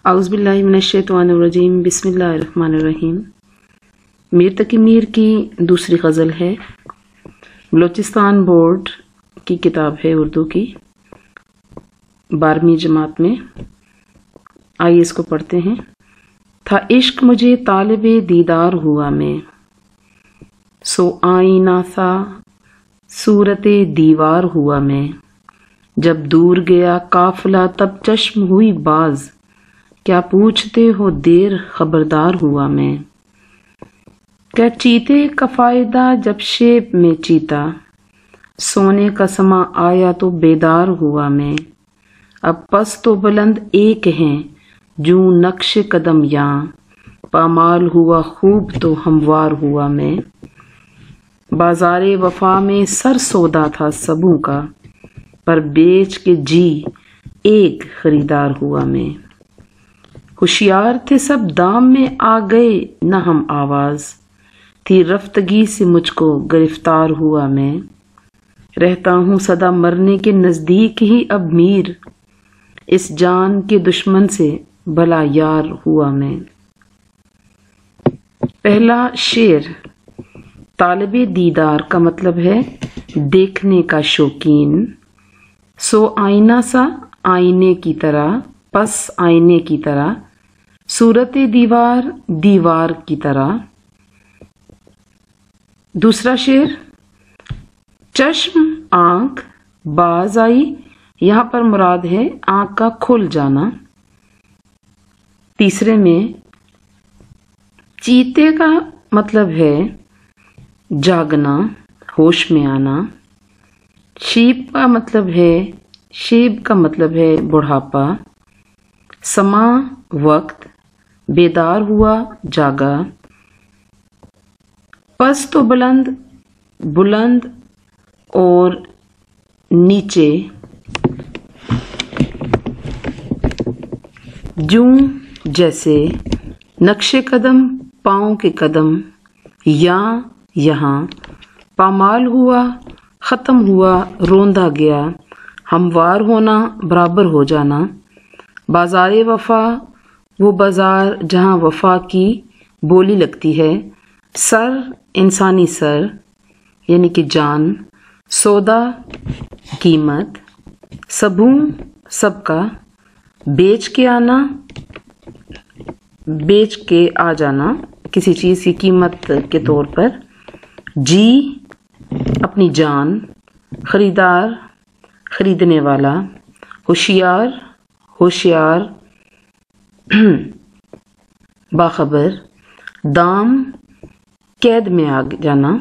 औज़ु बिल्लाहि मिनश्शैतानिर्रजीम बिस्मिल्लाहिर्रहमानिर्रहीम। मीर तकी मीर की दूसरी गज़ल है। बलूचिस्तान बोर्ड की किताब है, उर्दू की, 12वीं जमात में। आइए इसको पढ़ते हैं। था इश्क मुझे तालिबे दीदार हुआ मैं, सो आईना सा सूरते दीवार हुआ मैं। जब दूर गया काफिला तब चश्म हुई बाज, क्या पूछते हो देर खबरदार हुआ मैं। क्या चीते का फायदा जब शेप में चीता, सोने का समा आया तो बेदार हुआ मैं। अब पस तो बुलंद एक हैं जूं नक्श कदम यहाँ, पामाल हुआ खूब तो हमवार हुआ मैं। बाजारे वफा में सर सौदा था सबों का, पर बेच के जी एक खरीदार हुआ मैं। होशियार थे सब दाम में आ गए न हम आवाज, थी रफ्तगी से मुझको गिरफ्तार हुआ मैं। रहता हूँ सदा मरने के नजदीक ही अब मीर, इस जान के दुश्मन से भला यार हुआ मैं। पहला शेर। तालिबे दीदार का मतलब है देखने का शौकीन। सो आईना सा आईने की तरह, पस आईने की तरह, सूरते दीवार दीवार की तरह। दूसरा शेर। चश्म आंख, बाज आई, यहां पर मुराद है आंख का खुल जाना। तीसरे में चीते का मतलब है जागना, होश में आना। शीब का मतलब है बुढ़ापा। समा वक्त, बेदार हुआ जागा। पस तो बुलंद, बुलंद और नीचे। जूं जैसे, नक्शे कदम पाँव के कदम, या यहाँ। पामाल हुआ खत्म हुआ, रोंदा गया। हमवार होना बराबर हो जाना। बाजारे वफा, वो बाजार जहाँ वफा की बोली लगती है। सर इंसानी सर यानी कि जान। सौदा कीमत। सबूं सबका। बेच के आना, बेच के आ जाना किसी चीज की कीमत के तौर पर। जी अपनी जान। खरीदार खरीदने वाला। होशियार होशियार बाखबर। दाम कैद में आ जाना।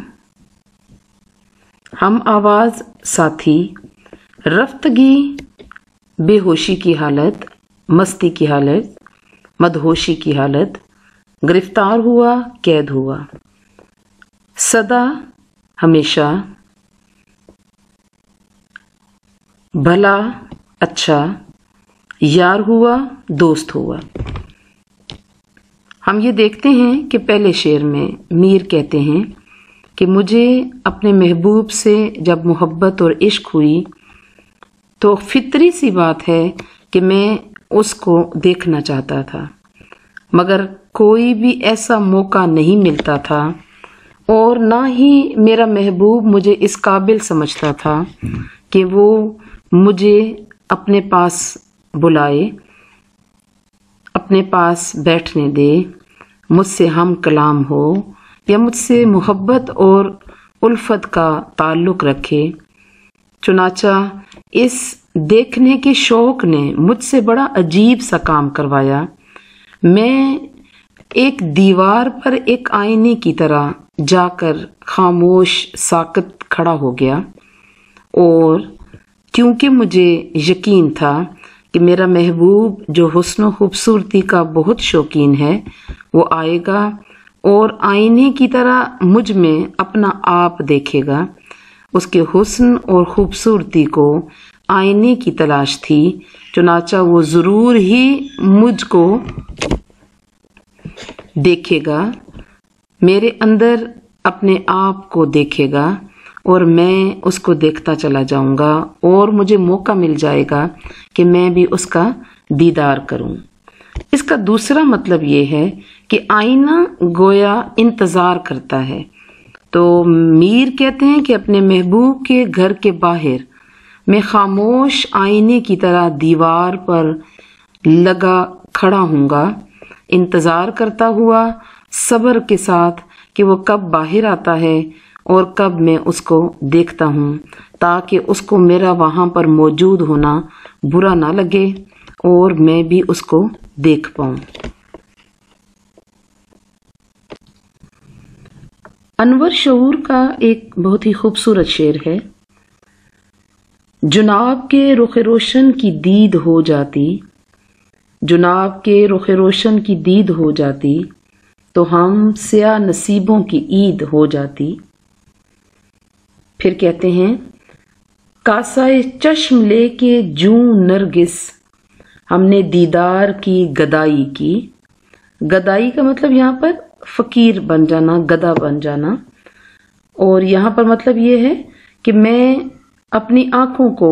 हम आवाज साथी। रफ्तगी बेहोशी की हालत, मस्ती की हालत, मदहोशी की हालत। गिरफ्तार हुआ कैद हुआ। सदा हमेशा। भला अच्छा। यार हुआ दोस्त हुआ। हम ये देखते हैं कि पहले शेर में मीर कहते हैं कि मुझे अपने महबूब से जब मोहब्बत और इश्क हुई तो फितरी सी बात है कि मैं उसको देखना चाहता था, मगर कोई भी ऐसा मौका नहीं मिलता था और ना ही मेरा महबूब मुझे इस काबिल समझता था कि वो मुझे अपने पास बुलाए, अपने पास बैठने दे, मुझसे हम कलाम हो या मुझसे मोहब्बत और उल्फत का ताल्लुक रखे। चुनाचा इस देखने के शौक ने मुझसे बड़ा अजीब सा काम करवाया। मैं एक दीवार पर एक आईने की तरह जाकर खामोश साकत खड़ा हो गया, और क्योंकि मुझे यकीन था कि मेरा महबूब जो हुस्न खूबसूरती का बहुत शौकीन है वो आएगा और आईने की तरह मुझ में अपना आप देखेगा। उसके हुस्न और खूबसूरती को आईने की तलाश थी, चुनाचा वो जरूर ही मुझको देखेगा, मेरे अंदर अपने आप को देखेगा और मैं उसको देखता चला जाऊंगा और मुझे मौका मिल जाएगा कि मैं भी उसका दीदार करूं। इस इसका दूसरा मतलब ये है कि आईना गोया इंतजार करता है। तो मीर कहते हैं कि अपने महबूब के घर के बाहर मैं खामोश आईने की तरह दीवार पर लगा खड़ा हूँगा, इंतजार करता हुआ सब्र के साथ कि वो कब बाहर आता है और कब मैं उसको देखता हूँ, ताकि उसको मेरा वहाँ पर मौजूद होना बुरा ना लगे और मैं भी उसको देख पाऊँ। अनवर शऊर का एक बहुत ही खूबसूरत शेर है। जुनाब के रुख रोशन की दीद हो जाती, जुनाब के रुख रोशन की दीद हो जाती, तो हम स्या नसीबों की ईद हो जाती। फिर कहते हैं, कासाए चश्म लेके जूं नरगिस, हमने दीदार की गदाई की। गदाई का मतलब यहाँ पर फकीर बन जाना, गदा बन जाना। और यहाँ पर मतलब ये है कि मैं अपनी आंखों को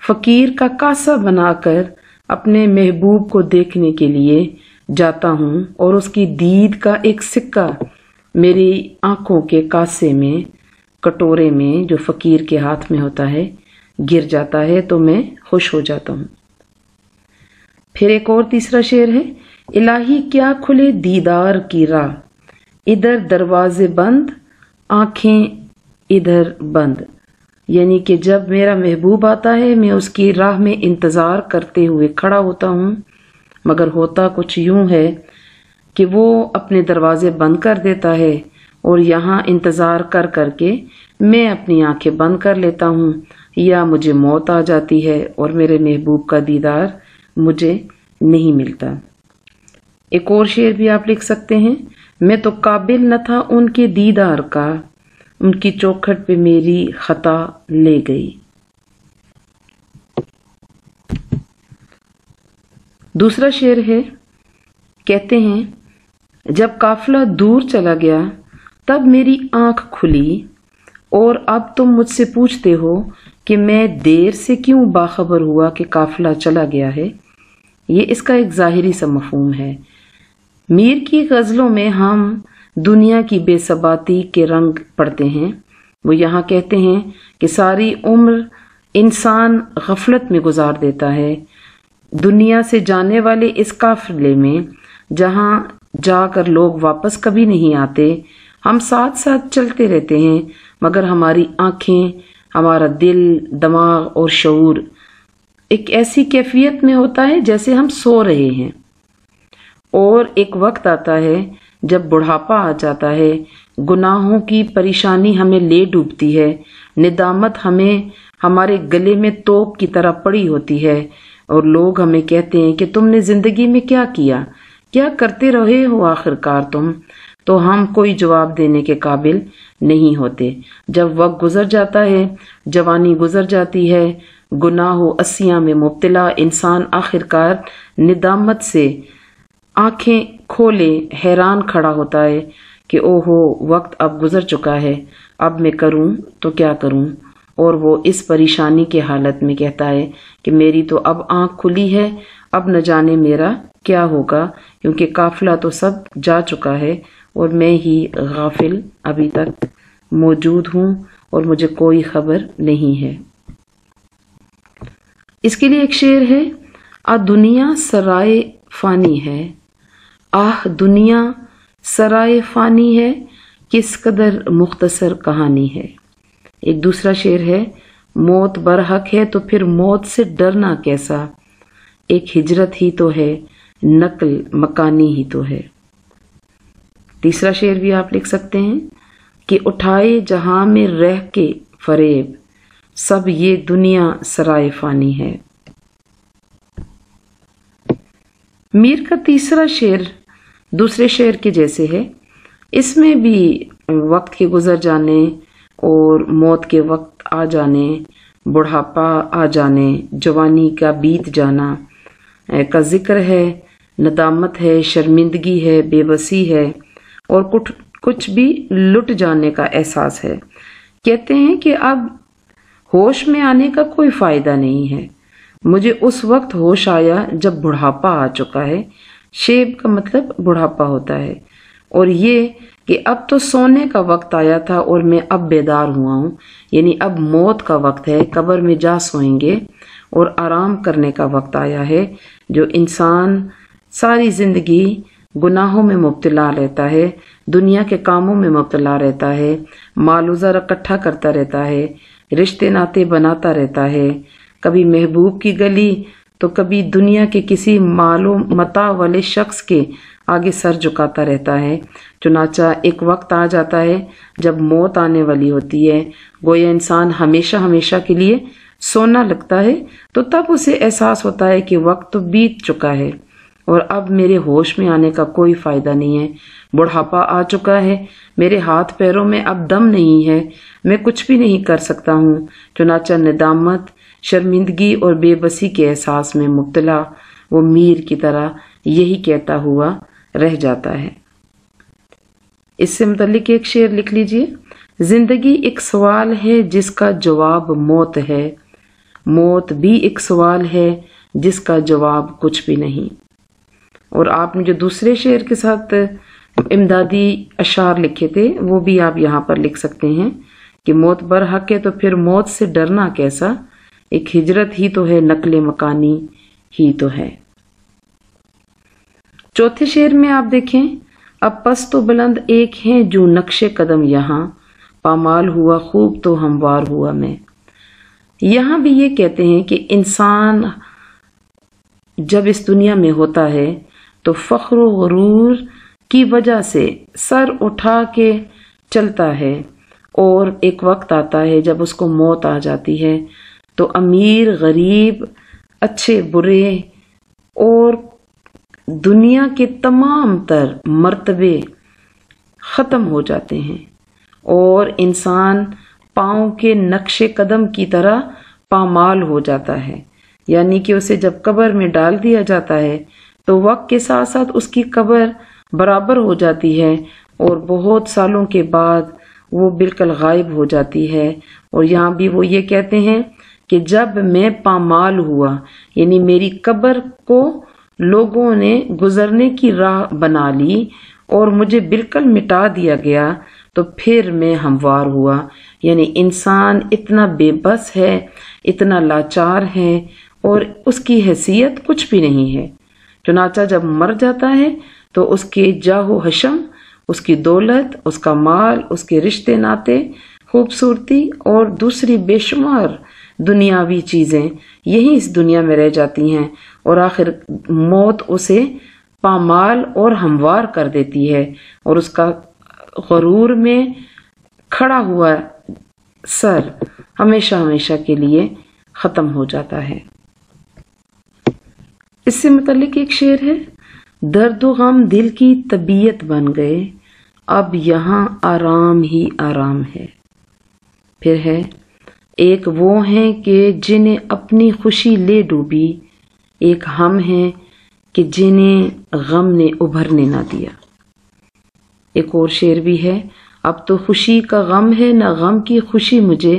फकीर का कासा बनाकर अपने महबूब को देखने के लिए जाता हूँ और उसकी दीद का एक सिक्का मेरी आंखों के कासे में, कटोरे में जो फकीर के हाथ में होता है, गिर जाता है तो मैं खुश हो जाता हूँ। फिर एक और तीसरा शेर है, इलाही क्या खुले दीदार की राह, इधर दरवाजे बंद आंखें इधर बंद। यानी कि जब मेरा महबूब आता है मैं उसकी राह में इंतजार करते हुए खड़ा होता हूँ, मगर होता कुछ यूं है कि वो अपने दरवाजे बंद कर देता है और यहाँ इंतजार कर करके मैं अपनी आंखें बंद कर लेता हूँ, या मुझे मौत आ जाती है और मेरे महबूब का दीदार मुझे नहीं मिलता। एक और शेर भी आप लिख सकते हैं, मैं तो काबिल न था उनके दीदार का, उनकी चौखट पे मेरी खता ले गई। दूसरा शेर है, कहते हैं, जब काफिला दूर चला गया तब मेरी आंख खुली और अब तुम मुझसे पूछते हो कि मैं देर से क्यों बाखबर हुआ कि काफिला चला गया है। ये इसका एक जाहिरी सा मफहूम है। मीर की गज़लों में हम दुनिया की बेसबाती के रंग पढ़ते हैं। वो यहाँ कहते हैं कि सारी उम्र इंसान गफलत में गुजार देता है, दुनिया से जाने वाले इस काफिले में जहाँ जाकर लोग वापस कभी नहीं आते। हम साथ साथ चलते रहते हैं, मगर हमारी आंखें, हमारा दिल, दिमाग और शऊर एक ऐसी कैफियत में होता है जैसे हम सो रहे हैं। और एक वक्त आता है जब बुढ़ापा आ जाता है, गुनाहों की परेशानी हमें ले डूबती है, निदामत हमें हमारे गले में तोप की तरह पड़ी होती है और लोग हमें कहते हैं कि तुमने जिंदगी में क्या किया, क्या करते रहे हो आखिरकार तुम। तो हम कोई जवाब देने के काबिल नहीं होते। जब वक्त गुजर जाता है, जवानी गुजर जाती है, गुनाह अस्सियां में मुब्तला इंसान आखिरकार निदामत से आंखें खोले हैरान खड़ा होता है कि ओहो वक्त अब गुजर चुका है, अब मैं करूं तो क्या करूं। और वो इस परेशानी के हालत में कहता है कि मेरी तो अब आंख खुली है, अब न जाने मेरा क्या होगा, क्योंकि काफिला तो सब जा चुका है और मैं ही गाफिल अभी तक मौजूद हूं और मुझे कोई खबर नहीं है। इसके लिए एक शेर है, आ दुनिया सराय फानी है, आह दुनिया सराय फानी है, किस कदर मुख्तसर कहानी है। एक दूसरा शेर है, मौत बरहक है तो फिर मौत से डरना कैसा, एक हिजरत ही तो है, नकल मकानी ही तो है। तीसरा शेर भी आप लिख सकते हैं कि उठाए जहां में रह के फरेब, सब ये दुनिया सराय फानी है। मीर का तीसरा शेर दूसरे शेर के जैसे है। इसमें भी वक्त के गुजर जाने और मौत के वक्त आ जाने, बुढ़ापा आ जाने, जवानी का बीत जाना का जिक्र है, नदामत है, शर्मिंदगी है, बेबसी है और कुछ भी लुट जाने का एहसास है। कहते हैं कि अब होश में आने का कोई फायदा नहीं है। मुझे उस वक्त होश आया जब बुढ़ापा आ चुका है, शेब का मतलब बुढ़ापा होता है, और ये कि अब तो सोने का वक्त आया था और मैं अब बेदार हुआ हूँ, यानी अब मौत का वक्त है, कब्र में जा सोएंगे और आराम करने का वक्त आया है। जो इंसान सारी जिंदगी गुनाहों में मुब्तला रहता है, दुनिया के कामों में मुब्तला रहता है, मालूज़र इकट्ठा करता रहता है, रिश्ते नाते बनाता रहता है, कभी महबूब की गली तो कभी दुनिया के किसी मालो मता वाले शख्स के आगे सर झुकाता रहता है। चुनाचा एक वक्त आ जाता है जब मौत आने वाली होती है, गोया इंसान हमेशा हमेशा के लिए सोना लगता है, तो तब उसे एहसास होता है कि वक्त तो बीत चुका है और अब मेरे होश में आने का कोई फायदा नहीं है, बुढ़ापा आ चुका है, मेरे हाथ पैरों में अब दम नहीं है, मैं कुछ भी नहीं कर सकता हूँ। चुनाचा निदामत, शर्मिंदगी और बेबसी के एहसास में मुब्तला वो मीर की तरह यही कहता हुआ रह जाता है। इससे मुतल्लिक एक शेर लिख लीजिए। जिंदगी एक सवाल है जिसका जवाब मौत है, मौत भी एक सवाल है जिसका जवाब कुछ भी नहीं। और आपने जो दूसरे शेर के साथ इमदादी अशार लिखे थे वो भी आप यहाँ पर लिख सकते हैं कि मौत बरहक है तो फिर मौत से डरना कैसा, एक हिजरत ही तो है, नकले मकानी ही तो है। चौथे शेर में आप देखें, अब पस्त तो बुलंद एक हैं जो नक्शे कदम यहाँ, पामाल हुआ खूब तो हमवार हुआ मैं। यहाँ भी ये कहते हैं कि इंसान जब इस दुनिया में होता है तो फख्र व गुरूर की वजह से सर उठा के चलता है, और एक वक्त आता है जब उसको मौत आ जाती है तो अमीर गरीब, अच्छे बुरे और दुनिया के तमाम तर मर्तबे ख़त्म हो जाते हैं और इंसान पाँव के नक्शे कदम की तरह पामाल हो जाता है। यानी कि उसे जब कब्र में डाल दिया जाता है तो वक्त के साथ साथ उसकी कब्र बराबर हो जाती है और बहुत सालों के बाद वो बिल्कुल गायब हो जाती है। और यहाँ भी वो ये कहते हैं कि जब मैं पामाल हुआ, यानी मेरी कब्र को लोगों ने गुजरने की राह बना ली और मुझे बिल्कुल मिटा दिया गया, तो फिर मैं हमवार हुआ। यानी इंसान इतना बेबस है, इतना लाचार है और उसकी हैसियत कुछ भी नहीं है। चुनाचा जब मर जाता है तो उसके जाहो हशम, उसकी दौलत, उसका माल, उसके रिश्ते नाते, खूबसूरती और दूसरी बेशुमार दुनियावी चीजें यही इस दुनिया में रह जाती हैं और आखिर मौत उसे पामाल और हमवार कर देती है और उसका गरूर में खड़ा हुआ सर हमेशा हमेशा के लिए खत्म हो जाता है। इससे मुतल्लिक एक शेर है, दर्द व गम दिल की तबीयत बन गए, अब यहाँ आराम ही आराम है। फिर है, एक वो हैं कि जिन्हें अपनी खुशी ले डूबी, एक हम हैं कि जिन्हें गम ने उभरने ना दिया। एक और शेर भी है, अब तो खुशी का गम है न गम की खुशी मुझे,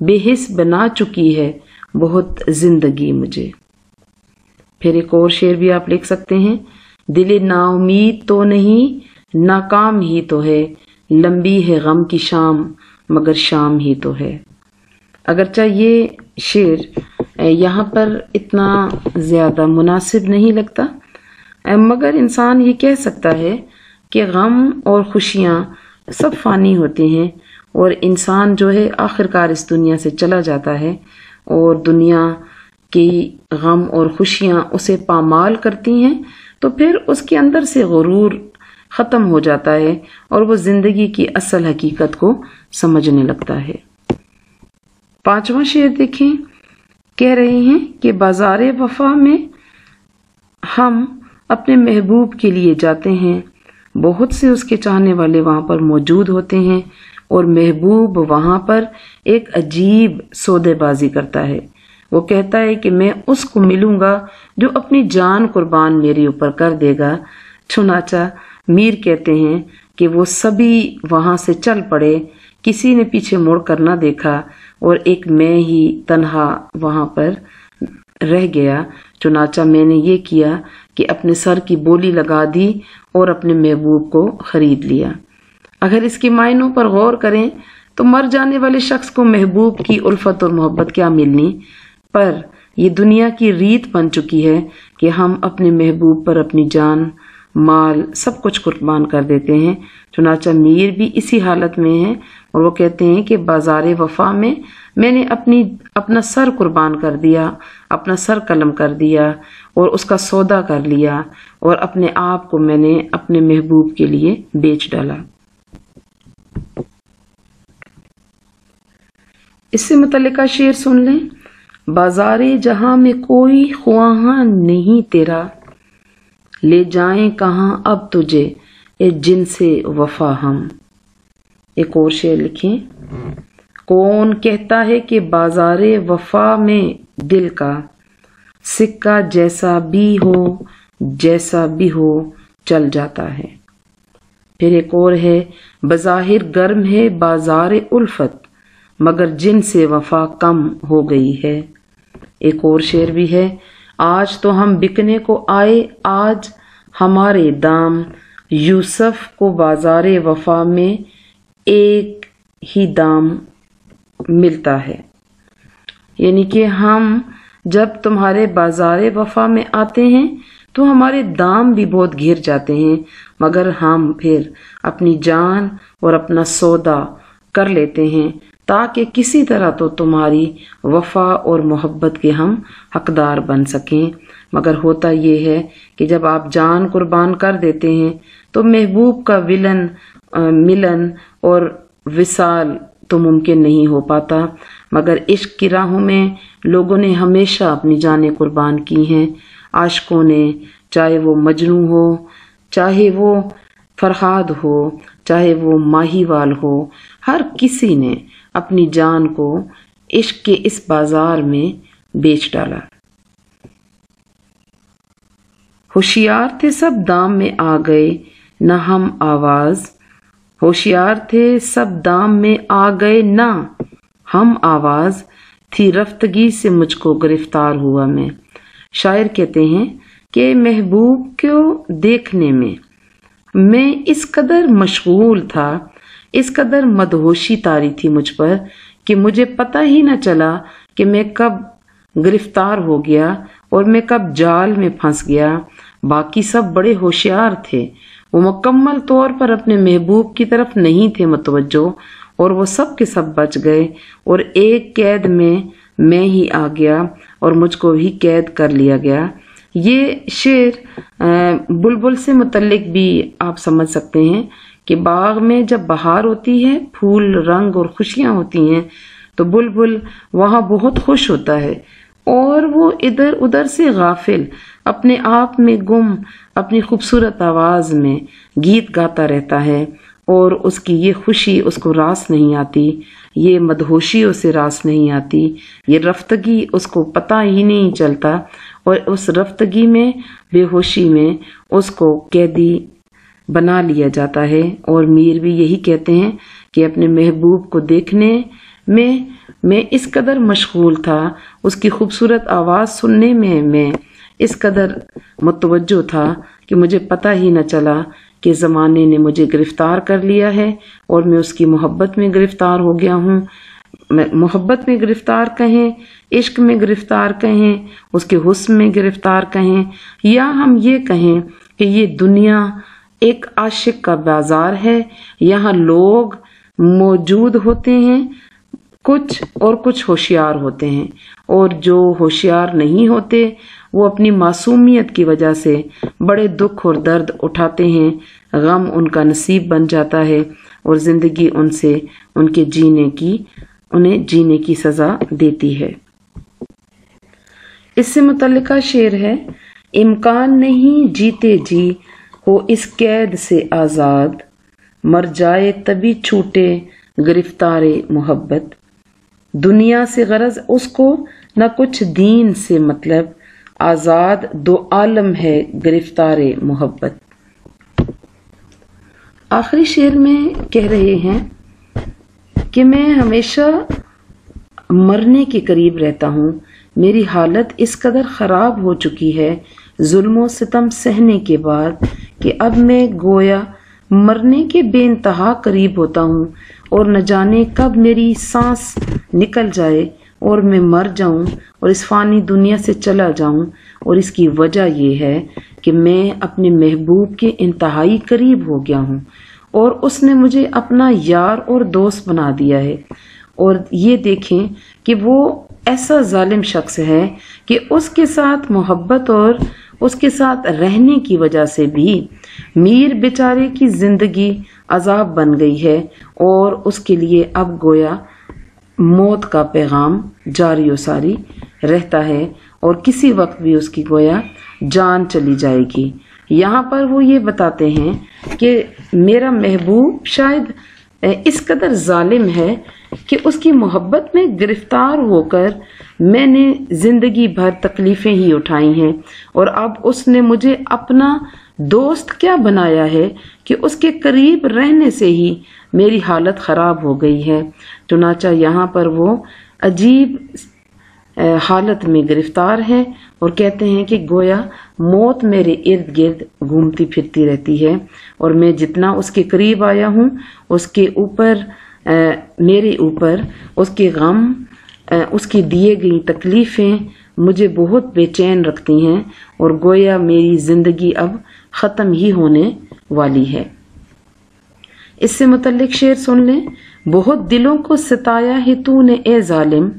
बेहिस बना चुकी है बहुत जिंदगी मुझे। फिर एक और शेर भी आप लिख सकते हैं, दिल नाउमीद तो नहीं नाकाम ही तो है, लंबी है गम की शाम मगर शाम ही तो है। अगरचा ये शेर यहाँ पर इतना ज़्यादा मुनासिब नहीं लगता, मगर इंसान ये कह सकता है कि गम और खुशियाँ सब फ़ानी होते हैं और इंसान जो है आखिरकार इस दुनिया से चला जाता है और दुनिया की गम और खुशियाँ उसे पामाल करती हैं, तो फिर उसके अंदर से गुरूर ख़त्म हो जाता है और वो ज़िंदगी की असल हकीकत को समझने लगता है। पांचवा शेर देखें, कह रहे हैं कि बाज़ारे वफा में हम अपने महबूब के लिए जाते हैं, बहुत से उसके चाहने वाले वहाँ पर मौजूद होते हैं और महबूब वहाँ पर एक अजीब सौदेबाजी करता है। वो कहता है कि मैं उसको मिलूंगा जो अपनी जान कुर्बान मेरे ऊपर कर देगा। चुनाचा मीर कहते हैं कि वो सभी वहाँ से चल पड़े, किसी ने पीछे मुड़ कर ना देखा और एक मैं ही तन्हा वहाँ पर रह गया। चुनाचा मैंने ये किया کہ اپنے سر کی بولی لگا دی اور اپنے محبوب کو خرید لیا۔ اگر اس کے معنوں پر غور کریں تو مر جانے والے شخص کو محبوب کی الفت اور محبت کیا ملنی، پر یہ دنیا کی ریت بن چکی ہے کہ ہم اپنے محبوب پر اپنی جان، مال، سب کچھ قربان کر دیتے ہیں۔ چنانچہ میر بھی اسی حالت میں ہیں اور وہ کہتے ہیں کہ بازار وفا میں نے اپنا سر قربان کر دیا، اپنا سر قلم کر دیا اور اس کا سودا کر لیا، اور اپنے آپ کو میں نے اپنے محبوب کے لیے بیچ ڈالا۔ اس سے متعلقہ شعر سن لیں۔ بازار جہاں میں کوئی خواہاں نہیں تیرا، لے جائیں کہاں اب تجھے اے جن سے وفا ہم۔ ایک اور شعر لکھیں۔ کون کہتا ہے کہ بازار وفا میں دل کا سکہ جیسا بھی ہو چل جاتا ہے۔ پھر ایک اور ہے، بظاہر گرم ہے بازار الفت مگر جن سے وفا کم ہو گئی ہے۔ ایک اور شعر بھی ہے، آج تو ہم بکنے کو آئے آج ہمارے دام، یوسف کو بازار وفا میں ایک ہی دام ملتا ہے۔ یعنی کہ ہم جب تمہارے بازار وفا میں آتے ہیں تو ہمارے دام بھی بہت گر جاتے ہیں، مگر ہم پھر اپنی جان اور اپنا سودا کر لیتے ہیں تاکہ کسی طرح تو تمہاری وفا اور محبت کے ہم حقدار بن سکیں۔ مگر ہوتا یہ ہے کہ جب آپ جان قربان کر دیتے ہیں تو محبوب کا ملن اور وصال تو ممکن نہیں ہو پاتا، مگر عشق کی راہوں میں لوگوں نے ہمیشہ اپنی جانیں قربان کی ہیں۔ عاشقوں نے، چاہے وہ مجنوں ہو، چاہے وہ فرہاد ہو، چاہے وہ ماہی وال ہو، ہر کسی نے اپنی جان کو عشق کے اس بازار میں بیچ ڈالا۔ ہوشیار تھے سب دام میں آ گئے نہ ہم آواز، ہوشیار تھے سب دام میں آ گئے نہ ہم آواز، تھی رفتگی سے مجھ کو گرفتار ہوا میں۔ شاعر کہتے ہیں کہ محبوب کو دیکھنے میں اس قدر مشغول تھا، اس قدر مدہوشی طاری تھی مجھ پر کہ مجھے پتہ ہی نہ چلا کہ میں کب گرفتار ہو گیا اور میں کب جال میں پھنس گیا۔ باقی سب بڑے ہوشیار تھے، وہ مکمل طور پر اپنے محبوب کی طرف نہیں تھے متوجہ، اور وہ سب کے سب بچ گئے، اور ایک قید میں ہی آ گیا اور مجھ کو بھی قید کر لیا گیا۔ یہ شعر بلبل سے متعلق بھی آپ سمجھ سکتے ہیں کہ باغ میں جب بہار ہوتی ہے، پھول، رنگ اور خوشیاں ہوتی ہیں تو بلبل وہاں بہت خوش ہوتا ہے اور وہ ادھر ادھر سے غافل، اپنے آپ میں گم، اپنی خوبصورت آواز میں گیت گاتا رہتا ہے، اور اس کی یہ خوشی اس کو راس نہیں آتی، یہ مدہوشی اسے راس نہیں آتی، یہ رفتگی اس کو پتہ ہی نہیں چلتا، اور اس رفتگی میں، بے ہوشی میں اس کو قیدی بنا لیا جاتا ہے۔ اور میر بھی یہی کہتے ہیں کہ اپنے محبوب کو دیکھنے میں اس قدر مشغول تھا، اس کی خوبصورت آواز سننے میں اس قدر متوجہ تھا کہ مجھے پتہ ہی نہ چلا کہ زمانے نے مجھے گرفتار کر لیا ہے اور میں اس کی محبت میں گرفتار ہو گیا ہوں۔ محبت میں گرفتار کہیں، عشق میں گرفتار کہیں، اس کے حسن میں گرفتار کہیں، یا ہم یہ کہیں کہ یہ دنیا ایک عاشق کا بازار ہے، یہاں لوگ موجود ہوتے ہیں کچھ اور کچھ ہوشیار ہوتے ہیں، اور جو ہوشیار نہیں ہوتے وہ اپنی معصومیت کی وجہ سے بڑے دکھ اور درد اٹھاتے ہیں، غم ان کا نصیب بن جاتا ہے اور زندگی انہیں جینے کی سزا دیتی ہے۔ اس سے متعلقہ شعر ہے، امکان نہیں جیتے جی ہو اس قید سے آزاد، مر جائے تبھی چھوٹے گرفتار محبت، دنیا سے غرض اس کو نہ کچھ دین سے مطلب، آزاد دو عالم ہے گرفتار محبت۔ آخری شعر میں کہہ رہے ہیں کہ میں ہمیشہ مرنے کے قریب رہتا ہوں، میری حالت اس قدر خراب ہو چکی ہے जुल्म व सितम सहने के बाद कि अब मैं गोया मरने के बेइंतहा करीब होता हूँ और न जाने कब मेरी सांस निकल जाए और मैं मर जाऊं और इस फानी दुनिया से चला जाऊं। और इसकी वजह यह है कि मैं अपने महबूब के इंतहाई करीब हो गया हूँ और उसने मुझे अपना यार और दोस्त बना दिया है। और ये देखें कि वो ऐसा जालिम शख्स है कि उसके साथ मोहब्बत और उसके साथ रहने की वजह से भी मीर बेचारे की जिंदगी अजाब बन गई है और उसके लिए अब गोया मौत का पैगाम जारी और सारी रहता है और किसी वक्त भी उसकी गोया जान चली जाएगी। यहाँ पर वो ये बताते हैं कि मेरा महबूब शायद इस कदर जालिम है कि उसकी मोहब्बत में गिरफ्तार होकर मैंने जिंदगी भर तकलीफें ही उठाई हैं और अब उसने मुझे अपना दोस्त क्या बनाया है कि उसके करीब रहने से ही मेरी हालत खराब हो गई है। चुनाचा यहाँ पर वो अजीब हालत में गिरफ्तार है और कहते हैं कि गोया मौत मेरे इर्द गिर्द घूमती फिरती रहती है और मैं जितना उसके करीब आया हूँ उसके ऊपर मेरे ऊपर उसके गम उसकी दिए गई तकलीफें मुझे बहुत बेचैन रखती हैं और गोया मेरी जिंदगी अब खत्म ही होने वाली है। इससे मुतल्लिक शेर सुन लें। बहुत दिलों को सताया है तूने ए जालिम,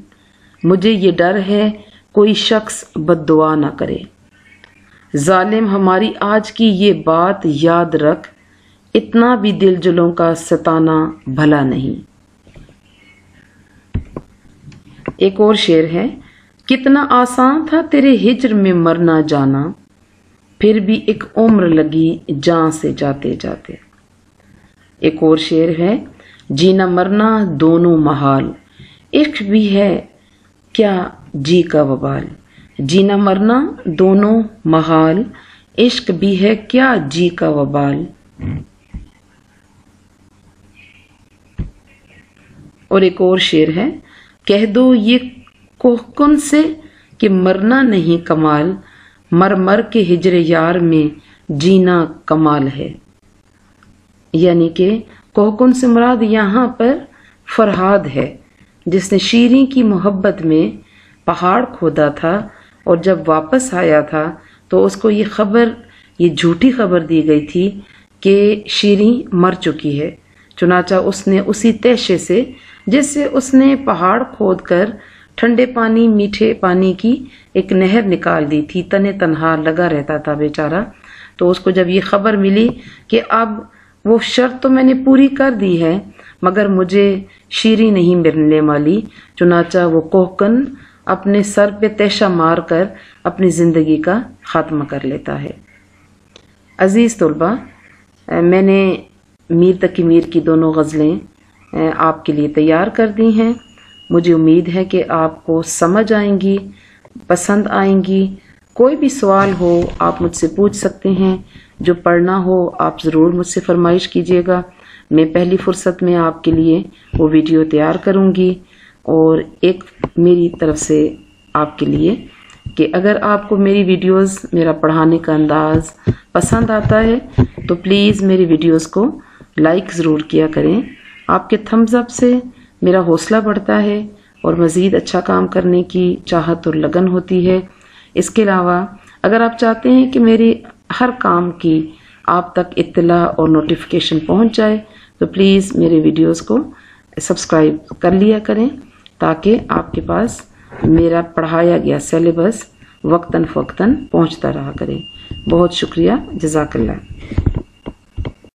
मुझे ये डर है कोई शख्स बद्दुआ ना करे। जालिम हमारी आज की ये बात याद रख, इतना भी दिल जुलों का सताना भला नहीं। एक और शेर है। कितना आसान था तेरे हिज्र में मरना जाना, फिर भी एक उम्र लगी जान से जाते जाते। एक और शेर है। जीना मरना दोनों महाल, इश्क भी है क्या जी का वबाल। जीना मरना दोनों महाल, इश्क भी है क्या जी का वबाल। और एक और शेर है। कह दो ये कोहकुन से कि मरना नहीं कमाल, मर मर के हिजरे यार में जीना कमाल है। यानी कि कोहकुन से मुराद यहाँ पर फरहाद है, जिसने शीरीं की मोहब्बत में पहाड़ खोदा था और जब वापस आया था तो उसको ये झूठी खबर दी गई थी कि शीरीं मर चुकी है। चुनाचा उसने उसी तैशे से जिससे उसने पहाड़ खोदकर ठंडे पानी मीठे पानी की एक नहर निकाल दी थी, तने तनहा लगा रहता था बेचारा। तो उसको जब ये खबर मिली कि अब वो शर्त तो मैंने पूरी कर दी है मगर मुझे शीरी नहीं मिलने वाली, चुनाचा वो कोहकन अपने सर पे तैशा मार कर अपनी जिंदगी का खात्मा कर लेता है। अजीज तुलबा, मैंने मीर तकी मीर की दोनों गज़लें आपके लिए तैयार कर दी हैं। मुझे उम्मीद है कि आपको समझ आएंगी, पसंद आएंगी। कोई भी सवाल हो आप मुझसे पूछ सकते हैं, जो पढ़ना हो आप ज़रूर मुझसे फरमाइश कीजिएगा। मैं पहली फुर्सत में आपके लिए वो वीडियो तैयार करूंगी। और एक मेरी तरफ से आपके लिए कि अगर आपको मेरी वीडियोस, मेरा पढ़ाने का अंदाज पसंद आता है तो प्लीज़ मेरी वीडियोस को लाइक ज़रूर किया करें। आपके थम्स अप से मेरा हौसला बढ़ता है और मज़ीद अच्छा काम करने की चाहत और लगन होती है। इसके अलावा अगर आप चाहते हैं कि मेरी हर काम की आप तक इत्तला और नोटिफिकेशन पहुंच जाए तो प्लीज़ मेरे वीडियोस को सब्सक्राइब कर लिया करें ताकि आपके पास मेरा पढ़ाया गया सिलेबस वक्तन फ़वक्तन पहुंचता रहा करे। बहुत शुक्रिया, जज़ाकल्लाह।